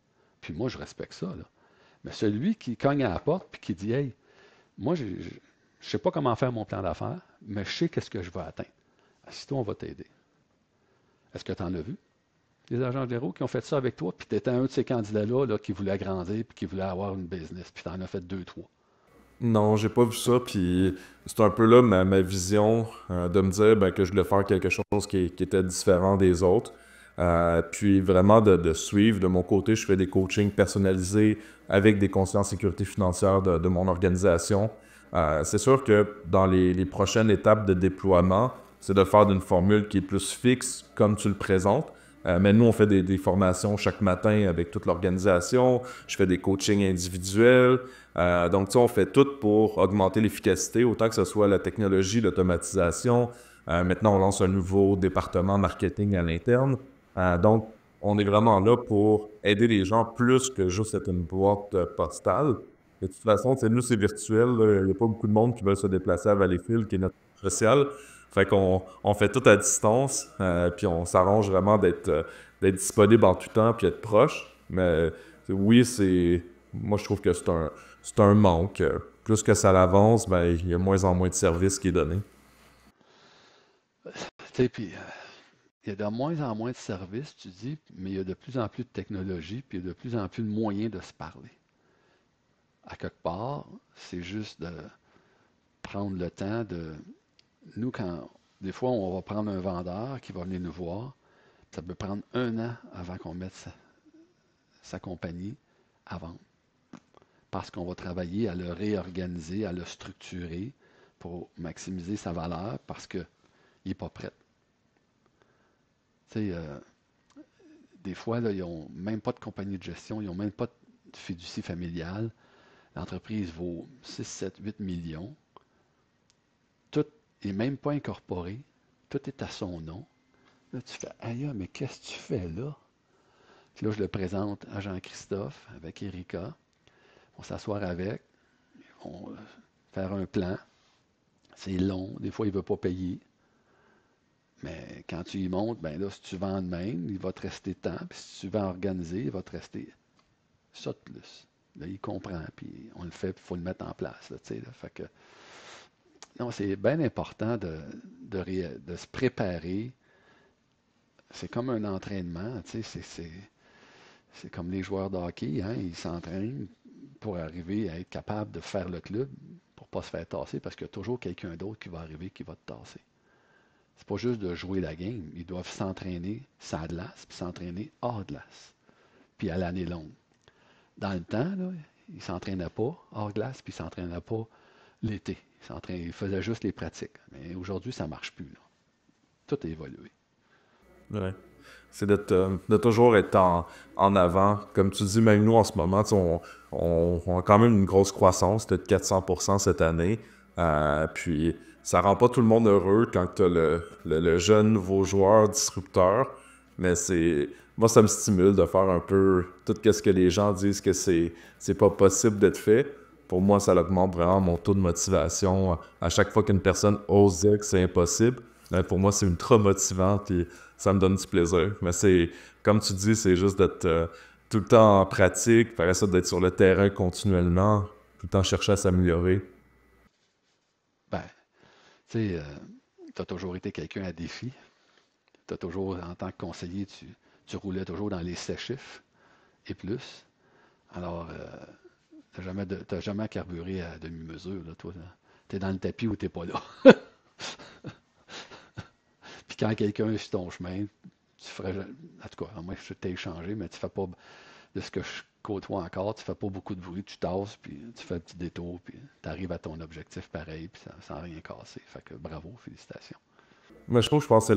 Puis moi, je respecte ça, là. Mais celui qui cogne à la porte, puis qui dit, hey, moi, je ne sais pas comment faire mon plan d'affaires, mais je sais qu'est-ce que je veux atteindre. Assis-toi, on va t'aider. Est-ce que tu en as vu? Des agents généraux qui ont fait ça avec toi, puis tu étais un de ces candidats-là là, qui voulait grandir, puis qui voulait avoir une business, puis tu en as fait deux, trois. Non, j'ai pas vu ça, puis c'est un peu là ma vision de me dire ben, que je voulais faire quelque chose qui était différent des autres. Puis vraiment de suivre. De mon côté, je fais des coachings personnalisés avec des conseillers en sécurité financière de mon organisation. C'est sûr que dans les prochaines étapes de déploiement, c'est de faire d'une formule qui est plus fixe, comme tu le présentes. Mais nous, on fait des formations chaque matin avec toute l'organisation. Je fais des coachings individuels. Donc, tu sais, on fait tout pour augmenter l'efficacité, autant que ce soit la technologie, l'automatisation. Maintenant, on lance un nouveau département marketing à l'interne. Donc, on est vraiment là pour aider les gens plus que juste être une boîte postale. De toute façon, tu sais, nous, c'est virtuel. Il n'y a pas beaucoup de monde qui veulent se déplacer à Valleyfield, qui est notre social. Fait qu'on fait tout à distance, puis on s'arrange vraiment d'être disponible en tout temps, puis être proche. Mais oui, moi, je trouve que c'est un manque. Plus que ça avance, ben, il y a moins en moins de services qui est donné. Tu sais, puis il y a de moins en moins de services, tu dis, mais il y a de plus en plus de technologie, puis il y a de plus en plus de moyens de se parler. À quelque part, c'est juste de prendre le temps de... Nous, des fois, on va prendre un vendeur qui va venir nous voir, ça peut prendre un an avant qu'on mette sa compagnie à vendre. Parce qu'on va travailler à le réorganiser, à le structurer pour maximiser sa valeur parce qu'il n'est pas prêt. Tu sais, des fois, là, ils n'ont même pas de compagnie de gestion, ils n'ont même pas de fiducie familiale. L'entreprise vaut 6, 7, 8 millions. Tout n'est même pas incorporé. Tout est à son nom. Là, tu fais, aïe, mais qu'est-ce que tu fais là? Puis là, je le présente à Jean-Christophe avec Erika. On s'asseoir avec, on va faire un plan. C'est long, des fois il ne veut pas payer. Mais quand tu y montes, ben là, si tu vends de même, il va te rester tant. Puis si tu veux organiser, il va te rester ça de plus. Là, il comprend, puis on le fait, puis il faut le mettre en place. Là, là. Fait que, non, c'est bien important de se préparer. C'est comme un entraînement. C'est comme les joueurs de hockey, hein, ils s'entraînent pour arriver à être capable de faire le club, pour ne pas se faire tasser, parce qu'il y a toujours quelqu'un d'autre qui va arriver qui va te tasser. C'est pas juste de jouer la game, ils doivent s'entraîner sans glace, puis s'entraîner hors glace, puis à l'année longue. Dans le temps, là, ils ne s'entraînaient pas hors glace, puis ils ne s'entraînaient pas l'été. Ils faisaient juste les pratiques. Mais aujourd'hui, ça ne marche plus. Là. Tout a évolué. Ouais. C'est de toujours être en avant. Comme tu dis, même nous, en ce moment, tu sais, on a quand même une grosse croissance de 400% cette année. Puis, ça rend pas tout le monde heureux quand tu as le jeune nouveau joueur disrupteur. Mais moi, ça me stimule de faire un peu tout ce que les gens disent que c'est pas possible d'être fait. Pour moi, ça augmente vraiment mon taux de motivation. À chaque fois qu'une personne ose dire que c'est impossible, pour moi, c'est ultra motivant et ça me donne du plaisir. Mais comme tu dis, c'est juste d'être tout le temps en pratique, faire ça, d'être sur le terrain continuellement, tout le temps chercher à s'améliorer. Ben, tu sais, tu as toujours été quelqu'un à défi. Tu as toujours, en tant que conseiller, tu roulais toujours dans les 7 chiffres et plus. Alors, t'as jamais carburé à demi-mesure, là, toi. Tu es dans le tapis ou t'es pas là. Puis quand quelqu'un est sur ton chemin, tu ferais, en tout cas, à moins que je t'ai échangé, mais tu fais pas, de ce que je côtoie encore, tu fais pas beaucoup de bruit, tu tasses, puis tu fais un petit détour, puis tu arrives à ton objectif pareil, puis sans rien casser. Fait que bravo, félicitations. Mais je pense que c'est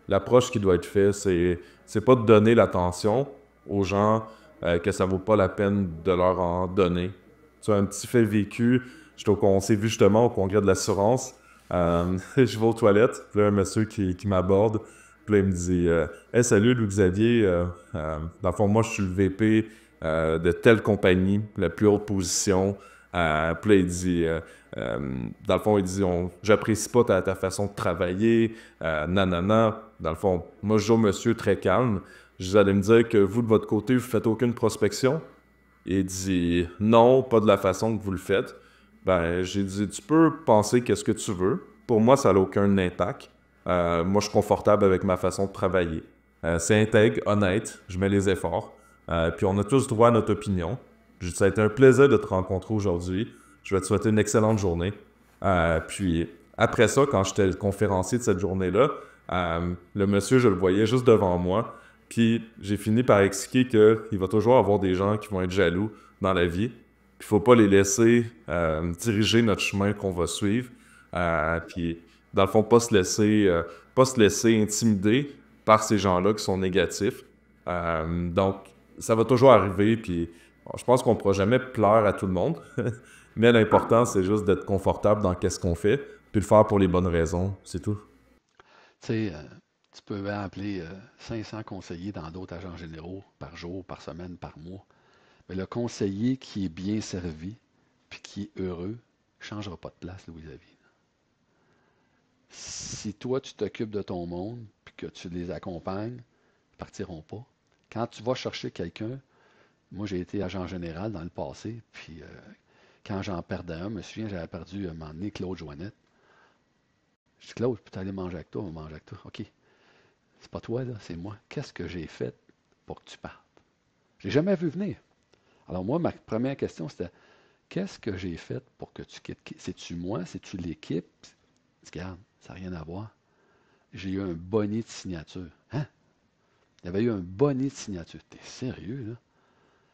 l'approche qui doit être faite. C'est pas de donner l'attention aux gens que ça vaut pas la peine de leur en donner. Tu as un petit fait vécu. On s'est vu justement au congrès de l'assurance. Je vais aux toilettes. Puis là, un monsieur qui m'aborde. Puis là, il me dit Hey, salut Louis-Xavier. Dans le fond, moi, je suis le VP de telle compagnie, la plus haute position. Puis là, il dit euh, dans le fond, il dit j'apprécie pas ta façon de travailler, nanana. Dans le fond, moi, je dis au monsieur très calme. Je dis allez me dire que vous, de votre côté, vous faites aucune prospection. Il dit non, pas de la façon que vous le faites. Ben, j'ai dit tu peux penser qu'est-ce que tu veux. Pour moi, ça n'a aucun impact. Moi, je suis confortable avec ma façon de travailler. C'est intègre, honnête, je mets les efforts. Puis on a tous droit à notre opinion. J'ai dit, ça a été un plaisir de te rencontrer aujourd'hui. Je vais te souhaiter une excellente journée. Puis après ça, quand j'étais le conférencier de cette journée-là, le monsieur, je le voyais juste devant moi. Puis j'ai fini par expliquer qu'il va toujours avoir des gens qui vont être jaloux dans la vie. Puis il faut pas les laisser diriger notre chemin qu'on va suivre. Puis dans le fond, pas se laisser intimider par ces gens-là qui sont négatifs. Donc, ça va toujours arriver. Puis bon, je pense qu'on ne pourra jamais plaire à tout le monde. Mais l'important, c'est juste d'être confortable dans qu'est-ce qu'on fait, puis le faire pour les bonnes raisons, c'est tout. Tu sais, tu peux appeler 500 conseillers dans d'autres agents généraux par jour, par semaine, par mois. Mais le conseiller qui est bien servi, puis qui est heureux, ne changera pas de place, Louis-Xavier. Si toi, tu t'occupes de ton monde, puis que tu les accompagnes, ils ne partiront pas. Quand tu vas chercher quelqu'un, moi j'ai été agent général dans le passé, puis quand j'en perdais un, je me souviens, j'avais perdu un moment donné Claude Joannette. Je dis Claude, je peux aller manger avec toi, on va manger avec toi. OK, c'est pas toi, là, c'est moi. Qu'est-ce que j'ai fait pour que tu partes? Je l'ai jamais vu venir. Alors moi, ma première question, c'était qu'est-ce que j'ai fait pour que tu quittes? C'est-tu moi? C'est-tu l'équipe? Regarde, ça n'a rien à voir. J'ai eu un bonnet de signature. Hein? Il y avait eu un bonnet de signature. T'es sérieux, là?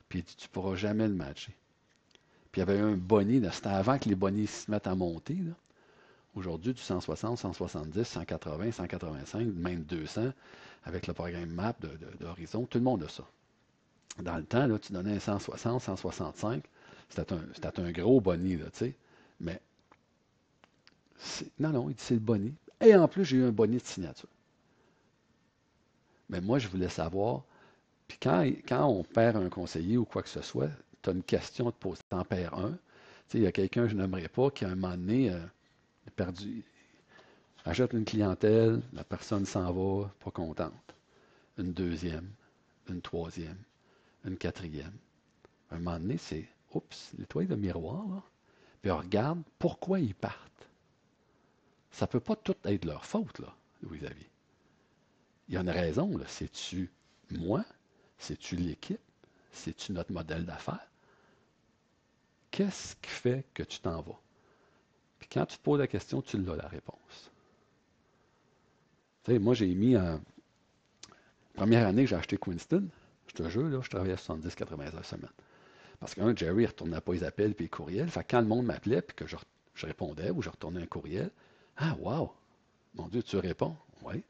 Puis il dit, tu ne pourras jamais le matcher. Puis il y avait eu un bonnet, là, c'était avant que les bonnets se mettent à monter, là. Aujourd'hui, du 160, 170, 180, 185, même 200, avec le programme MAP d'Horizon, tout le monde a ça. Dans le temps, là, tu donnais un 160, 165, c'était un gros bonnet, là, tu sais. Mais, non, non, il dit c'est le bonnet. Et en plus, j'ai eu un bonnet de signature. Mais moi, je voulais savoir, puis quand on perd un conseiller ou quoi que ce soit, tu as une question à te poser. Tu en perds un. Tu sais, il y a quelqu'un que je n'aimerais pas qui, à un moment donné, a perdu, achète une clientèle, la personne s'en va, pas contente. Une deuxième, une troisième, une quatrième. À un moment donné, c'est, oups, nettoie le miroir, là, puis on regarde pourquoi ils partent. Ça ne peut pas tout être leur faute, là, Louis-Xavier. Il y a une raison, là. C'est-tu moi? C'est-tu l'équipe? C'est-tu notre modèle d'affaires? Qu'est-ce qui fait que tu t'en vas? Puis quand tu te poses la question, tu l'as la réponse. Tu sais, moi, j'ai mis en première année que j'ai acheté Quinston, je te jure, là, je travaillais à 70-80 heures semaine. Parce qu'un, Jerry ne retournait pas les appels et les courriels. Fait que quand le monde m'appelait puis que je répondais ou je retournais un courriel, ah, wow! Mon Dieu, tu réponds? Oui.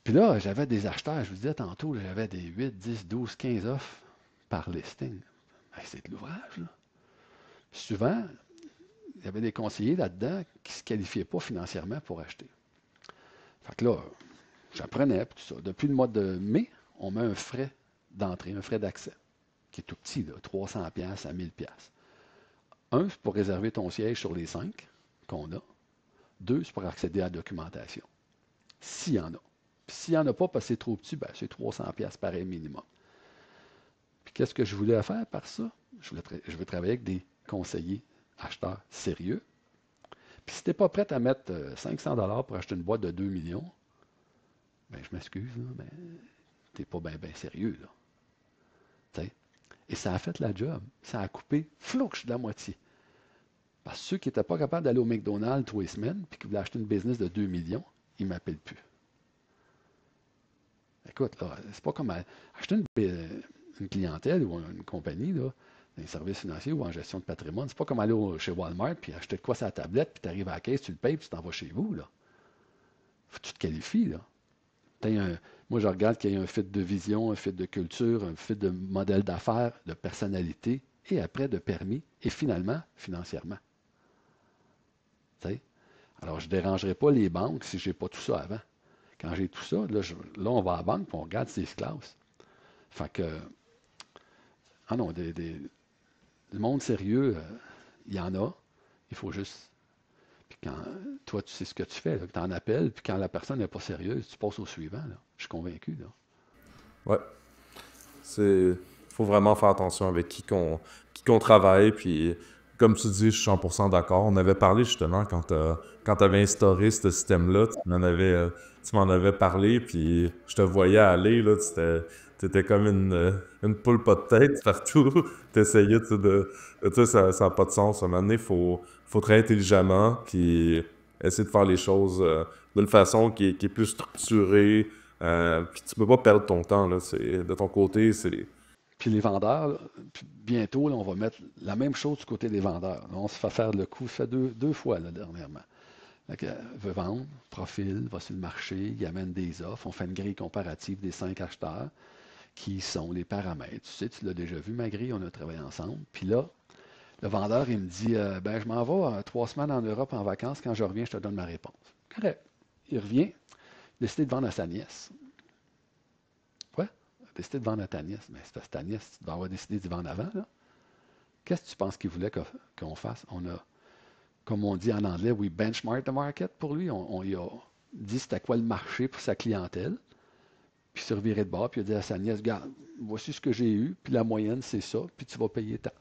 Puis là, j'avais des acheteurs, je vous disais tantôt, j'avais des 8, 10, 12, 15 offres par listing. Ben, c'est de l'ouvrage, là. Puis souvent, il y avait des conseillers là-dedans qui ne se qualifiaient pas financièrement pour acheter. Fait que là, J'apprenais, puis tout ça. Depuis le mois de mai, on met un frais d'entrée, un frais d'accès, qui est tout petit, là, 300$ à 1000$. Un, c'est pour réserver ton siège sur les 5 qu'on a. Deux, c'est pour accéder à la documentation. S'il y en a. Puis s'il n'y en a pas parce que c'est trop petit, ben, c'est 300$ pareil minimum. Puis qu'est-ce que je voulais faire par ça? Je veux travailler avec des conseillers acheteurs sérieux. Puis si tu n'es pas prêt à mettre 500$ pour acheter une boîte de 2 millions, ben je m'excuse, mais tu n'es pas bien sérieux. Là. T'sais? Et ça a fait la job. Ça a coupé flouche de la moitié. Parce que ceux qui n'étaient pas capables d'aller au McDonald's tous les semaines puis qui voulaient acheter une business de 2 millions, ils ne m'appellent plus. Écoute, là, c'est pas comme acheter une clientèle ou une compagnie, là, dans les services financiers ou en gestion de patrimoine. C'est pas comme aller chez Walmart puis acheter de quoi sur la tablette, puis tu arrives à la caisse, tu le payes, puis tu t'en vas chez vous. Là. Faut que tu te qualifies. Là. Moi, je regarde qu'il y ait un fit de vision, un fit de culture, un fit de modèle d'affaires, de personnalité, et après de permis, et finalement, financièrement. T'sais? Alors, je ne dérangerai pas les banques si je n'ai pas tout ça avant. Quand j'ai tout ça, là, on va à la banque et on regarde ses classes. Fait que, ah non, le monde sérieux, il y en a. Il faut juste. Puis quand toi, tu sais ce que tu fais, tu en appelles, puis quand la personne n'est pas sérieuse, tu passes au suivant. Là. Je suis convaincu. Là. Ouais. Faut vraiment faire attention avec qui qu'on travaille. Puis, comme tu dis, je suis 100% d'accord. On avait parlé justement quand tu avais instauré ce système-là. Tu m'en avais parlé. Puis, je te voyais aller. Là, t'étais comme une poule pas de tête partout. T'essayais ça n'a pas de sens. À un moment donné, faut très intelligemment. Puis, essayer de faire les choses d'une façon qui est plus structurée. Puis tu peux pas perdre ton temps, là. De ton côté, c'est... Puis les vendeurs, là, puis bientôt, là, on va mettre la même chose du côté des vendeurs. Là, on se fait faire le coup, fait deux fois là, dernièrement. Veut vendre, profil, va sur le marché, il amène des offres, on fait une grille comparative des 5 acheteurs, qui sont les paramètres. Tu sais, tu l'as déjà vu, ma grille, on a travaillé ensemble. Puis là, le vendeur, il me dit, je m'en vais 3 semaines en Europe en vacances, quand je reviens, je te donne ma réponse. Correct. Il revient, il décide de vendre à sa nièce. Quoi? Il a décidé de vendre à ta nièce. Mais c'est parce que ta nièce, tu dois avoir décidé d'y vendre avant, là. Qu'est-ce que tu penses qu'il voulait qu'on fasse? On a, comme on dit en anglais, we benchmark the market pour lui. On lui a dit c'était quoi le marché pour sa clientèle. Puis il se revirait de bord, puis il a dit à sa nièce, regarde, voici ce que j'ai eu, puis la moyenne, c'est ça, puis tu vas payer tant.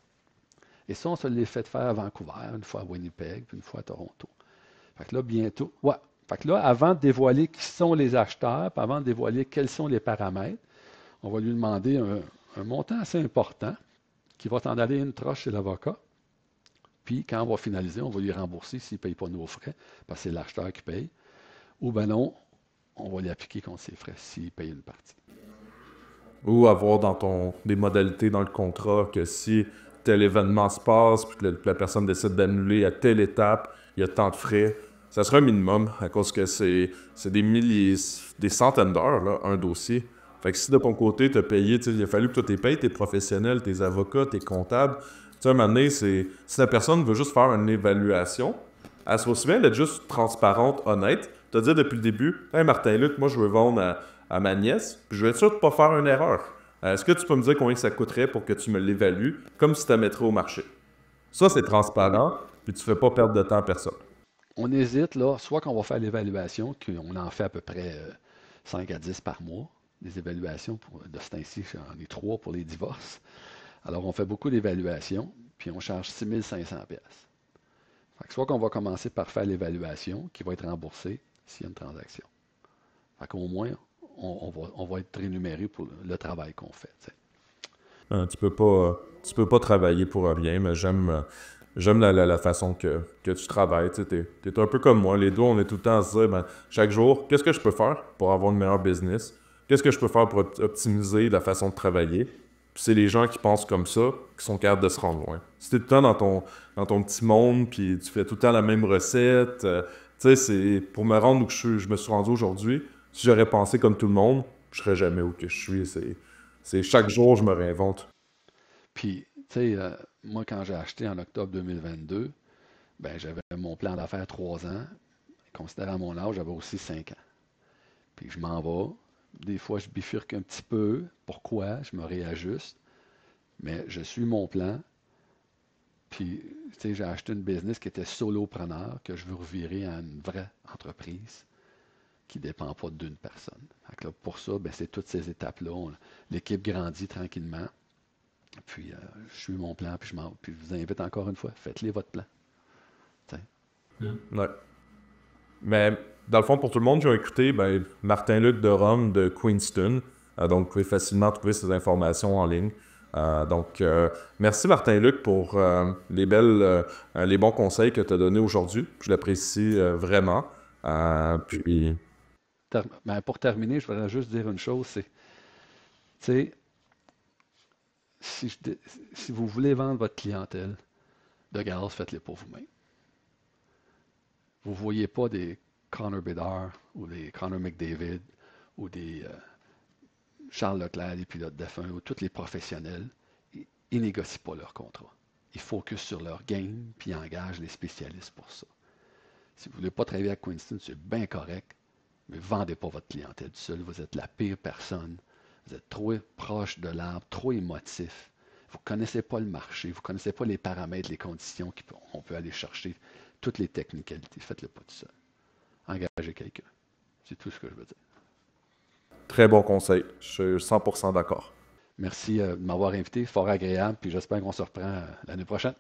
Et ça, on se l'est fait faire à Vancouver, une fois à Winnipeg, puis une fois à Toronto. Fait que là, bientôt, ouais. Fait que là, avant de dévoiler qui sont les acheteurs, puis avant de dévoiler quels sont les paramètres, on va lui demander un montant assez important qui va t'en aller une troche chez l'avocat. Puis, quand on va finaliser, on va lui rembourser s'il ne paye pas nos frais, parce que c'est l'acheteur qui paye. Ou ben non, on va lui appliquer contre ses frais s'il paye une partie. Ou avoir des modalités dans le contrat que si tel événement se passe, puis que la personne décide d'annuler à telle étape, il y a tant de frais. Ça serait un minimum, à cause que c'est des milliers, des centaines d'heures, là, un dossier. Fait que si de ton côté, tu as payé, il a fallu que toi t'es payé, tes professionnels, tes avocats, tes comptables. Tu sais, un moment donné, si la personne veut juste faire une évaluation, elle soit aussi bien d'être juste transparente, honnête, te dire depuis le début, hey Martin-Luc, moi je veux vendre à ma nièce, puis je veux être sûr de ne pas faire une erreur. Est-ce que tu peux me dire combien ça coûterait pour que tu me l'évalues, comme si tu la mettrais au marché? Ça, c'est transparent, puis tu ne fais pas perdre de temps à personne. On hésite, là, soit qu'on va faire l'évaluation, qu'on en fait à peu près 5 à 10 par mois, des évaluations de ce temps-ci, j'en ai 3 pour les divorces. Alors, on fait beaucoup d'évaluations, puis on charge 6 500$. Fait que soit qu'on va commencer par faire l'évaluation, qui va être remboursée s'il y a une transaction. Fait qu'au moins, on va être rémunéré pour le travail qu'on fait. T'sais. Tu peux pas travailler pour rien, mais j'aime la façon que tu travailles. Tu es un peu comme moi. Les deux, on est tout le temps à se dire, chaque jour, qu'est-ce que je peux faire pour avoir une meilleure business? Qu'est-ce que je peux faire pour optimiser la façon de travailler? Puis c'est les gens qui pensent comme ça qui sont capables de se rendre loin. Si t'es tout le temps dans ton petit monde, puis tu fais tout le temps la même recette, tu sais, c'est pour me rendre où je me suis rendu aujourd'hui, si j'aurais pensé comme tout le monde, je serais jamais où que je suis. C'est chaque jour, je me réinvente. Puis, tu sais, moi, quand j'ai acheté en octobre 2022, ben, j'avais mon plan d'affaires 3 ans. Considérant mon âge, j'avais aussi 5 ans. Puis je m'en vais. Des fois, je bifurque un petit peu. Pourquoi? Je me réajuste. Mais je suis mon plan. Puis, tu sais, j'ai acheté une business qui était solopreneur, que je veux revirer en une vraie entreprise qui ne dépend pas d'une personne. Fait que là, pour ça, ben, c'est toutes ces étapes-là. L'équipe grandit tranquillement. Puis, je suis mon plan, puis je vous invite encore une fois, faites-les votre plan. T'sais. Ouais. Mais dans le fond, pour tout le monde qui a écouté, ben, Martin-Luc de Rome de Queenston. Donc, vous pouvez facilement trouver ces informations en ligne. Merci Martin-Luc pour les bons conseils que tu as donnés aujourd'hui. Je l'apprécie vraiment. Puis, Ben, pour terminer, je voudrais juste dire une chose, c'est, tu sais, si, si vous voulez vendre votre clientèle de gaz, faites-le pour vous-même. Vous ne voyez pas des Connor Bedard ou des Connor McDavid ou des Charles Leclerc, les pilotes d'F1 ou tous les professionnels. Ils négocient pas leur contrat. Ils focusent sur leur game puis ils engagent les spécialistes pour ça. Si vous ne voulez pas travailler avec Queenston, c'est bien correct, mais ne vendez pas votre clientèle seul. Vous êtes la pire personne. Vous êtes trop proche de l'arbre, trop émotif. Vous ne connaissez pas le marché, vous ne connaissez pas les paramètres, les conditions qu'on peut aller chercher, toutes les technicalités. Faites-le pas tout seul. Engagez quelqu'un. C'est tout ce que je veux dire. très bon conseil. Je suis 100% d'accord. Merci de m'avoir invité, fort agréable, puis j'espère qu'on se reprend l'année prochaine.